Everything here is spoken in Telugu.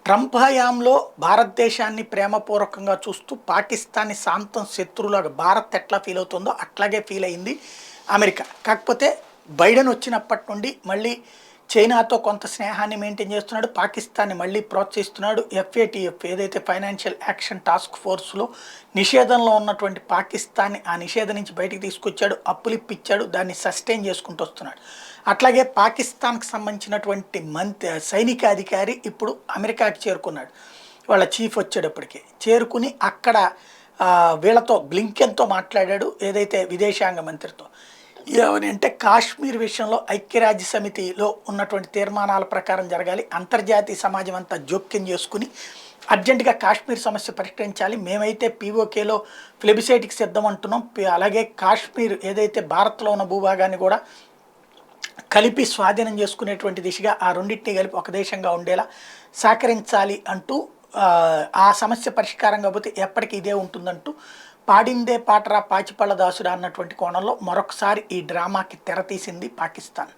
ట్రంప్ హయాంలో భారతదేశాన్ని ప్రేమపూర్వకంగా చూస్తూ పాకిస్తాన్ని శాంతం శత్రువులాగా భారత్ ఎట్లా ఫీల్ అవుతుందో అట్లాగే ఫీల్ అయింది అమెరికా. కాకపోతే బైడెన్ వచ్చినప్పటి నుండి మళ్ళీ చైనాతో కొంత స్నేహాన్ని మెయింటైన్ చేస్తున్నాడు, పాకిస్తాన్ని మళ్ళీ ప్రోత్సహిస్తున్నాడు. ఎఫ్ఏటిఎఫ్ ఏదైతే ఫైనాన్షియల్ యాక్షన్ టాస్క్ ఫోర్స్లో నిషేధంలో ఉన్నటువంటి పాకిస్తాన్ని ఆ నిషేధం నుంచి బయటికి తీసుకొచ్చాడు, అప్పులు ఇప్పించాడు, దాన్ని సస్టైన్ చేసుకుంటూ వస్తున్నాడు. అట్లాగే పాకిస్తాన్కి సంబంధించినటువంటి సైనిక అధికారి ఇప్పుడు అమెరికాకి చేరుకున్నాడు. వాళ్ళ చీఫ్ వచ్చేటప్పటికి చేరుకుని అక్కడ వీళ్ళతో బ్లింకెన్తో మాట్లాడాడు, ఏదైతే విదేశాంగ మంత్రితో. ఏమని అంటే కాశ్మీర్ విషయంలో ఐక్యరాజ్య సమితిలో ఉన్నటువంటి తీర్మానాల ప్రకారం జరగాలి, అంతర్జాతీయ సమాజం అంతా జోక్యం చేసుకుని అర్జెంటుగా కాశ్మీర్ సమస్య పరిష్కరించాలి. మేమైతే పీఓకేలో ప్లెబిసైట్కి సిద్ధం అంటున్నాం, అలాగే కాశ్మీర్ ఏదైతే భారత్లో ఉన్న భూభాగాన్ని కూడా కలిపి స్వాధీనం చేసుకునేటువంటి దిశగా ఆ రెండింటినీ కలిపి ఒక దేశంగా ఉండేలా సహకరించాలి అంటూ ఆ సమస్య పరిష్కారం కాకపోతే ఎప్పటికీ ఇదే ఉంటుందంటూ పాడిందే పాటరా పాచిపళ్ళ దాసుడా అన్నటువంటి కోణంలో మరొకసారి ఈ డ్రామాకి తెర తీసింది పాకిస్తాన్.